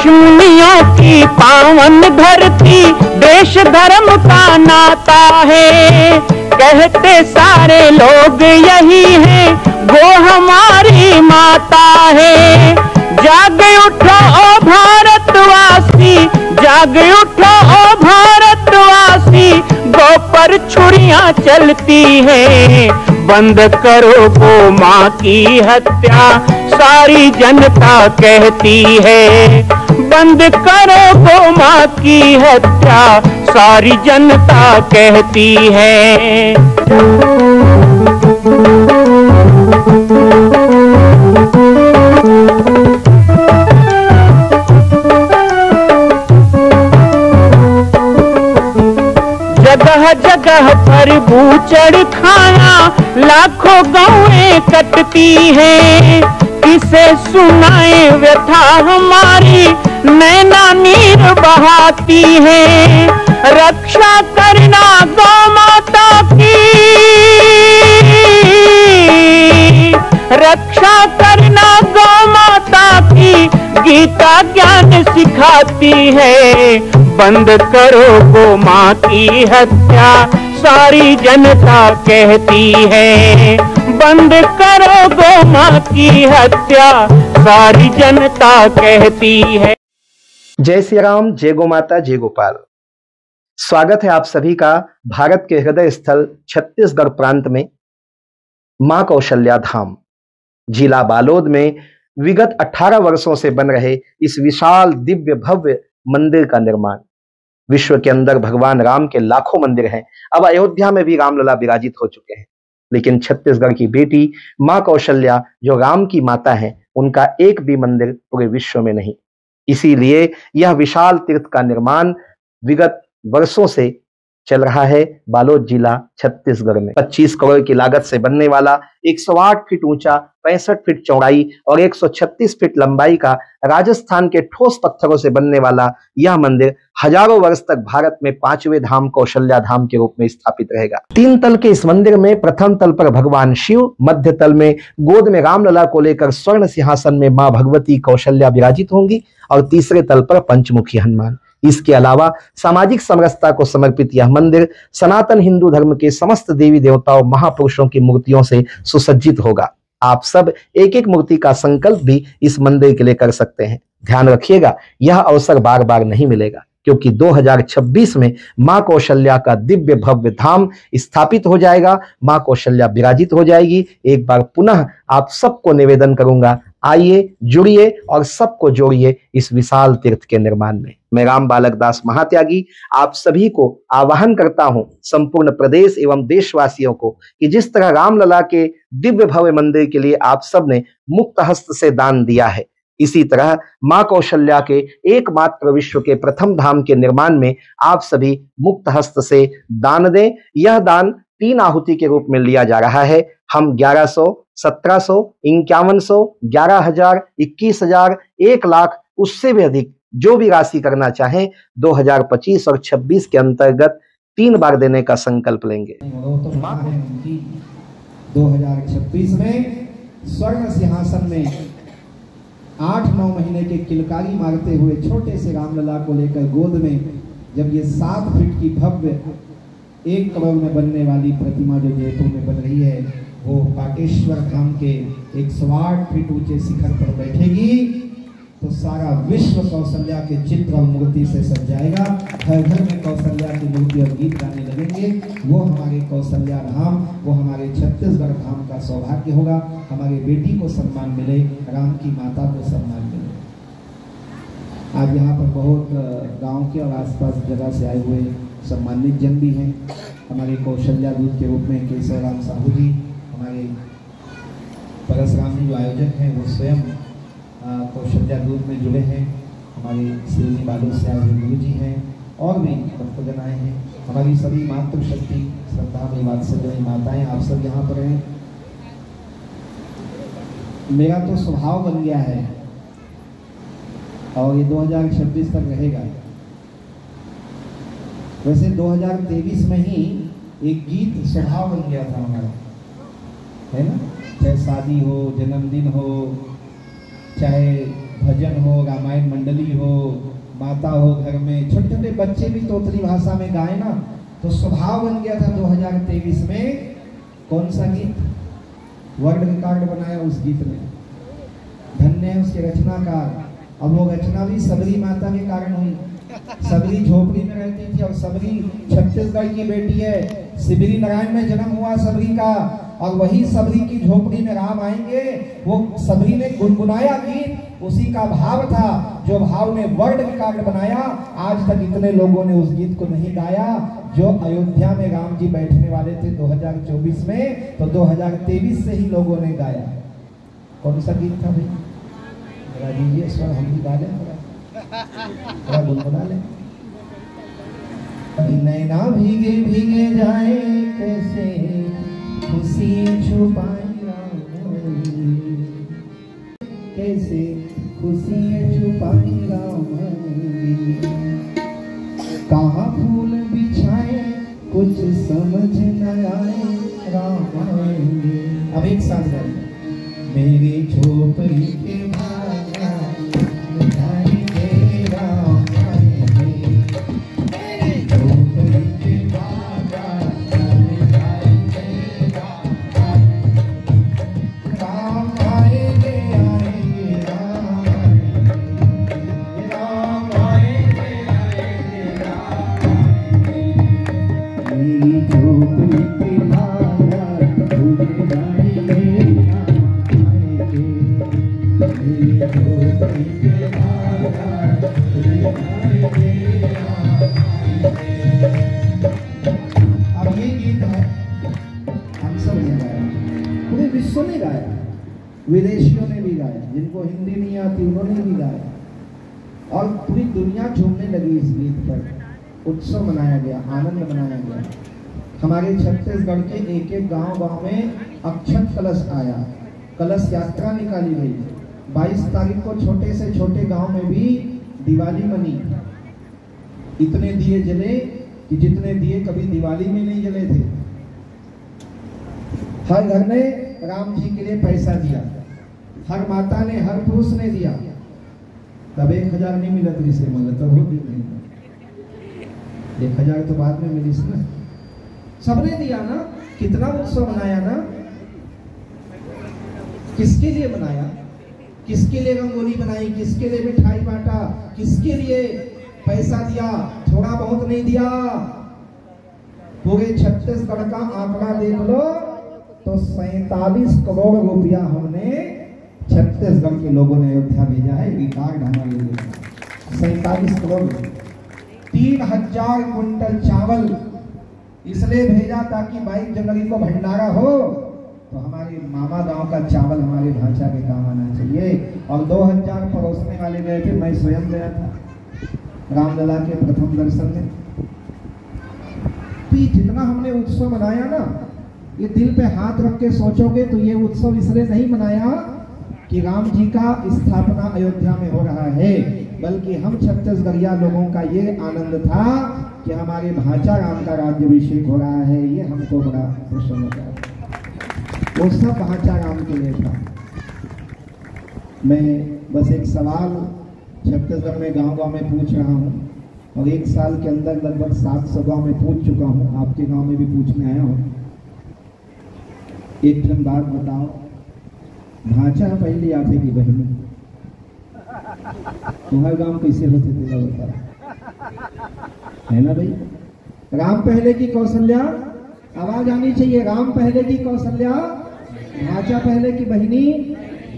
ऋषिमुनियों की पावन धरती, देश धर्म का नाता है। कहते सारे लोग यही है, वो हमारी माता है। जाग उठो ओ भारतवासी, जाग उठो ओ भारतवासी, गौ पर छुरियां चलती हैं। बंद करो गौ माँ की हत्या, सारी जनता कहती है। बंद करो गौ माँ की हत्या, सारी जनता कहती है। जगह जगह पर बूचड़ खाना, लाखों गौएं कटती हैं। किसे सुनाए व्यथा हमारी, नैना नीर बहाती है। रक्षा करना गौ माता की, रक्षा करना गौ माता की, गीता ज्ञान सिखाती है। बंद करो गौ माँ की हत्या, सारी जनता कहती है। बंद करो गौ माँ की हत्या, सारी जनता कहती है। जय श्री राम, जय गौ माता, जय गोपाल। स्वागत है आप सभी का भारत के हृदय स्थल छत्तीसगढ़ प्रांत में मां कौशल्या धाम जिला बालोद में विगत 18 वर्षों से बन रहे इस विशाल दिव्य भव्य मंदिर का निर्माण। विश्व के अंदर भगवान राम के लाखों मंदिर हैं। अब अयोध्या में भी रामलला विराजित हो चुके हैं, लेकिन छत्तीसगढ़ की बेटी मां कौशल्या जो राम की माता है, उनका एक भी मंदिर पूरे विश्व में नहीं। इसीलिए यह विशाल तीर्थ का निर्माण विगत वर्षों से चल रहा है बालोद जिला छत्तीसगढ़ में। 25 करोड़ की लागत से बनने वाला 108 फीट ऊंचा, 65 फीट चौड़ाई और 136 फीट लंबाई का राजस्थान के ठोस पत्थरों से बनने वाला यह मंदिर हजारों वर्ष तक भारत में 5वें धाम कौशल्या धाम के रूप में स्थापित रहेगा। 3 तल के इस मंदिर में प्रथम तल पर भगवान शिव, मध्य तल में गोद में रामलला को लेकर स्वर्ण सिंहासन में मां भगवती कौशल्या विराजित होंगी और तीसरे तल पर पंचमुखी हनुमान। इसके अलावा सामाजिक समरसता को समर्पित यह मंदिर सनातन हिंदू धर्म के समस्त देवी देवताओं महापुरुषों की मूर्तियों से सुसज्जित होगा। आप सब एक एक मूर्ति का संकल्प भी इस मंदिर के लिए कर सकते हैं। ध्यान रखिएगा, यह अवसर बार बार नहीं मिलेगा, क्योंकि 2026 में मां कौशल्या का दिव्य भव्य धाम स्थापित हो जाएगा। मां कौशल्या विराजित हो जाएगी। एक बार पुनः आप सबको निवेदन करूंगा, आइए, जुड़िए और सबको जोड़िए इस विशाल तीर्थ के निर्माण में। मैं राम बालक दास महात्यागी आप सभी को आह्वान करता हूं, संपूर्ण प्रदेश एवं देशवासियों को, कि जिस तरह रामलला के दिव्य भव्य मंदिर के लिए आप सब ने मुक्त हस्त से दान दिया है, इसी तरह मां कौशल्या के एकमात्र विश्व के प्रथम धाम के निर्माण में आप सभी मुक्त हस्त से दान दें। यह दान 3 आहुति के रूप में लिया जा रहा है। हम 1100, 1700, 5100, 11,000, 21,000, 1 लाख, उससे भी अधिक जो भी राशि करना चाहें 2025 और 26 के अंतर्गत 3 बार देने का संकल्प लेंगे। 2026 में स्वर्ण सिंहासन में 8-9 महीने के किलकारी मारते हुए छोटे से रामलला को लेकर गोद में जब ये 7 फीट की भव्य 1 करोड़ में बनने वाली प्रतिमा जो जयपुर में बन रही है, वो पाटेश्वर धाम के 108 फीट ऊंचे शिखर पर बैठेगी, तो सारा विश्व कौशल्या के चित्र और मूर्ति से सज जाएगा। घर घर में कौशल्या की मूर्ति और गीत गाने लगेंगे। वो हमारे कौशल्या धाम, वो हमारे छत्तीसगढ़ धाम का सौभाग्य होगा। हमारी बेटी को सम्मान मिले, राम की माता को सम्मान मिले। आज यहाँ पर बहुत गांव के और आसपास जगह से आए हुए सम्मानित जन भी हैं। हमारे कौशल्या दूत के रूप में केशव राम साहू जी, हमारे परशुराम जी जो आयोजक हैं, वो स्वयं कौशल्या दूत में जुड़े हैं। हमारे सिवनी बालोद से आए हुए गुरु जी हैं और भी भक्तजन आए हैं। हमारी सभी मातृशक्ति श्रद्धा में वात्सल्य माताएं, आप सब यहाँ पर हैं। मेरा तो स्वभाव बन गया है और ये 2026 तक रहेगा। वैसे 2023 में ही एक गीत स्वभाव बन गया था हमारा, है ना? चाहे शादी हो, जन्मदिन हो, चाहे भजन हो, रामायण मंडली हो, माता हो घर में, छोटे छोटे बच्चे भी तोतली भाषा में गाए ना, तो स्वभाव बन गया था 2023 में कौन सा गीत वर्ल्ड रिकॉर्ड बनाया उस गीत ने। धन्य है उसके रचनाकार। अब वो रचना भी सबरी माता के कारण हुई। सबरी झोपड़ी में रहती थी और सबरी छत्तीसगढ़ की बेटी है। शिवरी नारायण में जन्म हुआ सबरी का, और वही सबरी की झोपड़ी में राम आएंगे। वो सबरी ने गुनगुनाया गीत, उसी का भाव था, जो भाव ने वर्ल्ड रिकॉर्ड बनाया। आज तक इतने लोगों ने उस गीत को नहीं गाया जो अयोध्या में राम जी बैठने वाले थे 2024 में, तो 2023 से ही लोगों ने गाया। कौन सा गीत था भाई? जरा दीजिए स्वर, हम भी गा लें, थोड़ा गुनगुना लें। नैना भीगे भीगे जाए कैसे खुशी छुपाएगा, कैसे खुशी छुपाएगा, कहाँ फूल बिछाए कुछ समझ न आए राम। अब एक साथ गाइए। मेरी झोपड़ी के विदेशियों ने भी गाया, जिनको हिंदी नहीं आती उन्होंने भी गाया, और पूरी दुनिया झूमने लगी इस गीत पर। उत्सव मनाया गया, आनंद मनाया गया। हमारे छत्तीसगढ़ के एक एक गांव में अक्षत कलश आया, कलश यात्रा निकाली गई। 22 तारीख को छोटे से छोटे गांव में भी दिवाली मनी। इतने दिए जले कि जितने दिए कभी दिवाली में नहीं जले थे। हर घर ने राम जी के लिए पैसा दिया, हर माता ने, हर पुरुष ने दिया। तब 1000 नहीं मिला तो इसे मतलब तब हो नहीं, 1000 तो बाद में मिली ना। सबने दिया ना, कितना उत्सव मनाया ना। किसके लिए मनाया? किसके लिए रंगोली बनाई? किसके लिए मिठाई बांटा? किसके लिए पैसा दिया? थोड़ा बहुत नहीं दिया। पूरे छत्तीसगढ़ का आंकड़ा देख लो तो 47 करोड़ रुपया हमने छत्तीसगढ़ के लोगों ने अयोध्या भेजा है। रिकॉर्ड हमारे लिए 47 करोड़। 3000 कुंटल चावल इसलिए भेजा ताकि 22 जनवरी को भंडारा हो तो हमारे मामा गांव का चावल हमारे भाषा के काम आना चाहिए। और 2000 परोसने वाले गए थे, मैं स्वयं गया था रामलला के प्रथम दर्शन में। जितना हमने उत्सव मनाया ना, ये दिल पे हाथ रख के सोचोगे तो ये उत्सव इसलिए नहीं मनाया कि राम जी का स्थापना अयोध्या में हो रहा है, बल्कि हम छत्तीसगढ़िया लोगों का ये आनंद था कि हमारे भाचा राम का राज्याभिषेक हो रहा है। ये हमको बड़ा प्रसन्न होता है। वो सब भाचा राम के लिए था। मैं बस एक सवाल छत्तीसगढ़ में गांव-गांव में पूछ रहा हूँ, और 1 साल के अंदर लगभग 700 गांव में पूछ चुका हूँ। आपके गांव में भी पूछने आया हूँ। एक ठन बात बताओ, भाचा पहले आते की बहनी तुम्हारे गांव कैसे होते थे बता, है ना भाई? राम पहले की कौशल्या, आवाज आनी चाहिए। राम पहले की कौशल्या, भाचा पहले की बहनी,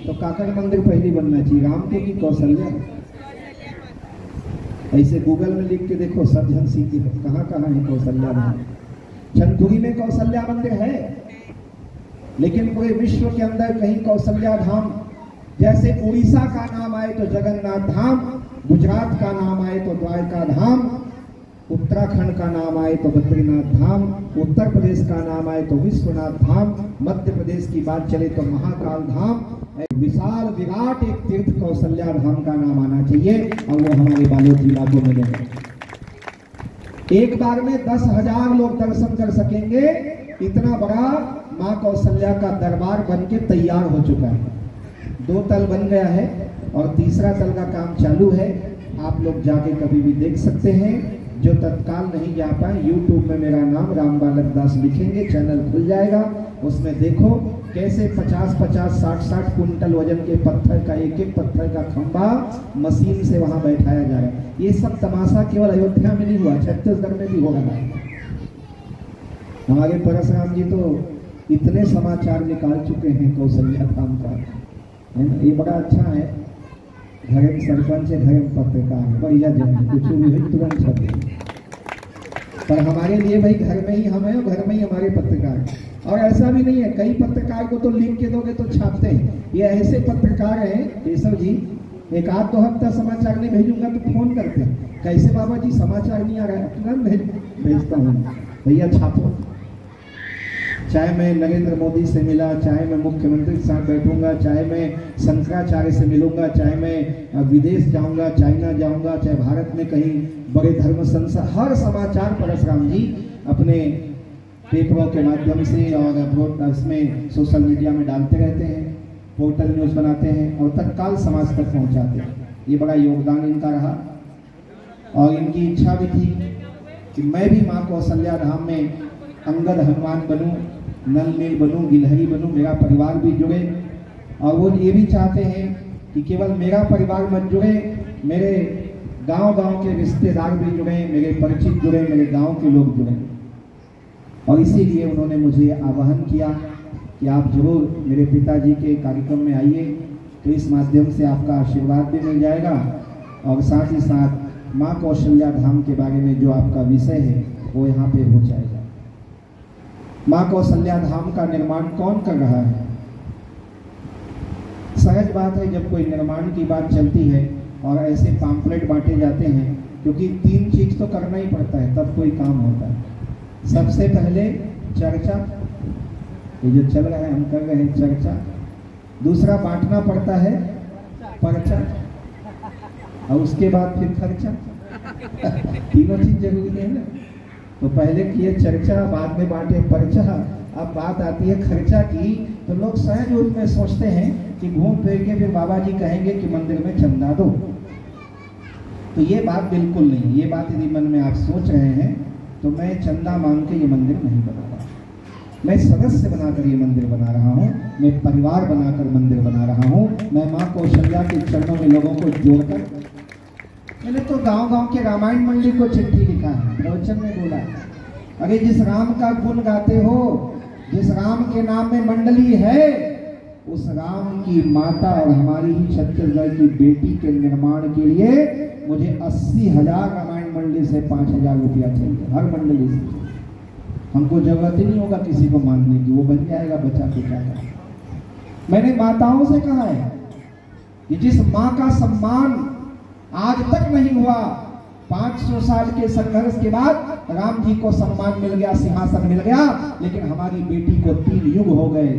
तो काकर मंदिर पहली बनना चाहिए। राम के की कौशल्या। ऐसे गूगल में लिख के देखो, सब जन सीखी कहाँ कहाँ है कौशल्या मंदिर। छनपुरी में कौशल्या मंदिर है, लेकिन पूरे विश्व के अंदर कहीं कौशल्या धाम, जैसे उड़ीसा का नाम आए तो जगन्नाथ धाम, गुजरात का नाम आए तो द्वारका धाम, उत्तराखंड का नाम आए तो बद्रीनाथ धाम, उत्तर प्रदेश का नाम आए तो विश्वनाथ धाम, मध्य प्रदेश की बात चले तो महाकाल धाम। विशाल विराट एक तीर्थ कौशल्या धाम का नाम आना चाहिए, और वो हमारे बालोद जिला को मिलेगा। एक बार में 10,000 लोग दर्शन कर सकेंगे। इतना बड़ा माँ कौशल्या का दरबार बन के तैयार हो चुका है। 2 तल बन गया है, और तीसरा तल का काम चालू है, आप लोग जाके कभी भी देख सकते हैं। जो तत्काल नहीं जा पाए, YouTube में मेरा नाम राम बालक दास लिखेंगे, चैनल खुल जाएगा, उसमें देखो कैसे 50-50, 60-60 कुंटल वजन के पत्थर का एक पत्थर का खंभा मशीन से वहां बैठाया जाएगा। ये सब तमाशा केवल अयोध्या में नहीं हुआ, छत्तीसगढ़ में भी हो रहा है। हमारे परशुराम जी तो इतने समाचार निकाल चुके हैं कौशल्या धाम का, है ना। ये बड़ा अच्छा है, घर में सरपंच है, घर में पत्रकार है, बढ़िया जन कुछ भी हुई तुरंत छपे। पर हमारे लिए भाई घर में ही हम हैं और घर में ही हमारे पत्रकार हैं। और ऐसा भी नहीं है, कई पत्रकार को तो लिख के दोगे तो छापते हैं। ये ऐसे पत्रकार हैं केशव जी, एक आध दो हफ्ता समाचार नहीं भेजूंगा तो फोन करते हैं, कैसे बाबा जी समाचार नहीं आ रहा है, तुरंत भेजता हूँ, भैया छापो। चाहे मैं नरेंद्र मोदी से मिला, चाहे मैं मुख्यमंत्री के साथ बैठूंगा, चाहे मैं शंकराचार्य से मिलूंगा, चाहे मैं विदेश जाऊंगा, चाइना जाऊंगा, चाहे भारत में कहीं बड़े धर्म संस्था, हर समाचार परशुराम जी अपने पेपरों के माध्यम से और इसमें सोशल मीडिया में डालते रहते हैं, पोर्टल न्यूज़ बनाते हैं और तत्काल समाज तक पहुंचाते हैं। ये बड़ा योगदान इनका रहा और इनकी इच्छा भी थी कि मैं भी माँ कौशल्या धाम में अंगद हनुमान बनूं, नल नील बनूं, गिलहरी बनूं, मेरा परिवार भी जुड़े। और वो ये भी चाहते हैं कि केवल मेरा परिवार मत जुड़े, मेरे गांव-गांव के रिश्तेदार भी जुड़े, मेरे परिचित जुड़े, मेरे गांव के लोग जुड़े। और इसीलिए उन्होंने मुझे आह्वान किया कि आप जरूर मेरे पिताजी के कार्यक्रम में आइए, तो इस माध्यम से आपका आशीर्वाद भी मिल जाएगा और साथ ही साथ माँ कौशल्या धाम के बारे में जो आपका विषय है वो यहाँ पे हो जाएगा। माँ कौशल्या धाम का निर्माण कौन कर रहा है? सहज बात है, जब कोई निर्माण की बात चलती है और ऐसे पैम्फलेट बांटे जाते हैं, क्योंकि 3 चीज तो करना ही पड़ता है तब कोई काम होता है। सबसे पहले चर्चा, ये जो चल रहा है हम कर रहे हैं चर्चा। दूसरा बांटना पड़ता है पर्चा, और उसके बाद फिर खर्चा। तीनों चीज जरूरी है ना। तो पहले किए चर्चा, बाद में बांटे पर्चा, अब बात आती है खर्चा की। तो लोग सहज रूप में सोचते हैं कि घूम फिर के फिर बाबा जी कहेंगे कि मंदिर में चंदा दो। तो ये बात बिल्कुल नहीं। ये बात यदि मन में आप सोच रहे हैं तो मैं चंदा मांग के ये मंदिर नहीं बना रहा, मैं सदस्य बनाकर ये मंदिर बना रहा हूँ, मैं परिवार बनाकर मंदिर बना रहा हूँ। मैं माँ कौशल्या के चरणों में लोगों को जोड़कर, मैंने तो गांव-गांव के रामायण मंडी को चिट्ठी लिखा है, प्रवचन में बोला, अरे जिस राम का गुण गाते हो, जिस राम के नाम में मंडली है, उस राम की माता और हमारी ही छत्तीसगढ़ की बेटी के निर्माण के लिए मुझे 80,000 रामायण मंडली से 5,000 रुपया चाहिए, हर मंडली से। हमको जरूरत ही नहीं होगा किसी को मांगने की, वो बन जाएगा बचा कुचा का। मैंने माताओं से कहा है कि जिस माँ का सम्मान आज तक नहीं हुआ, 500 साल के संघर्ष के बाद राम जी को सम्मान मिल गया, सिंहासन मिल गया, लेकिन हमारी बेटी को 3 युग हो गए,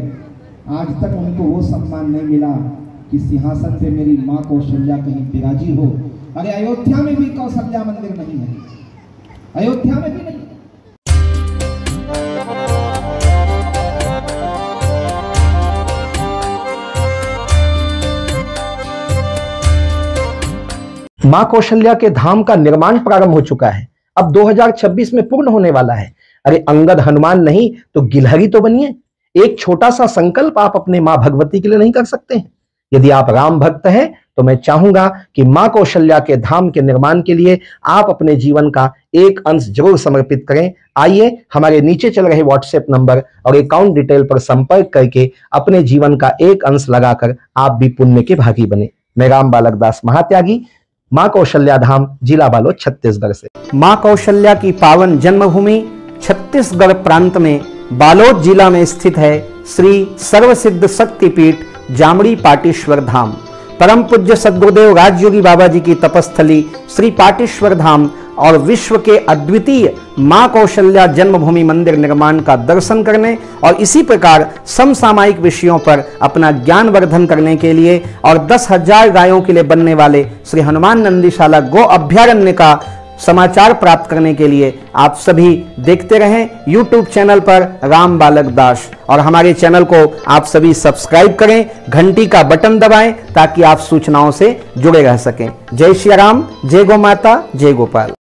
आज तक उनको वो सम्मान नहीं मिला कि सिंहासन पे मेरी माँ कौशल्या कहीं विराजी हो। अरे अयोध्या में भी कौशल्या मंदिर नहीं है, अयोध्या में भी नहीं। मां कौशल्या के धाम का निर्माण प्रारंभ हो चुका है, अब 2026 में पूर्ण होने वाला है। अरे अंगद हनुमान नहीं तो गिलहरी तो बनिए। एक छोटा सा संकल्प आप अपने मां भगवती के लिए नहीं कर सकते हैं? यदि आप राम भक्त हैं तो मैं चाहूंगा कि मां कौशल्या के धाम के निर्माण के लिए आप अपने जीवन का एक अंश जरूर समर्पित करें। आइए हमारे नीचे चल रहे व्हाट्सएप नंबर और अकाउंट डिटेल पर संपर्क करके अपने जीवन का एक अंश लगाकर आप भी पुण्य के भागी बने। मैं राम बालक दास महात्यागी, मां कौशल्या धाम, जिला बालोद, छत्तीसगढ़ से। मां कौशल्या की पावन जन्मभूमि छत्तीसगढ़ प्रांत में बालोद जिला में स्थित है श्री सर्वसिद्ध शक्तिपीठ जामड़ी पाटेश्वर धाम। परम पूज्य सद्गुरुदेव राजयोगी बाबा जी की तपस्थली श्री पाटेश्वर धाम और विश्व के अद्वितीय मां कौशल्या जन्मभूमि मंदिर निर्माण का दर्शन करने और इसी प्रकार समसामयिक विषयों पर अपना ज्ञान वर्धन करने के लिए और 10,000 गायों के लिए बनने वाले श्री हनुमान नंदीशाला गो अभ्यारण्य का समाचार प्राप्त करने के लिए आप सभी देखते रहें YouTube चैनल पर राम बालक दास, और हमारे चैनल को आप सभी सब्सक्राइब करें, घंटी का बटन दबाएं ताकि आप सूचनाओं से जुड़े रह सकें। जय श्री राम, जय गौ माता, जय गोपाल।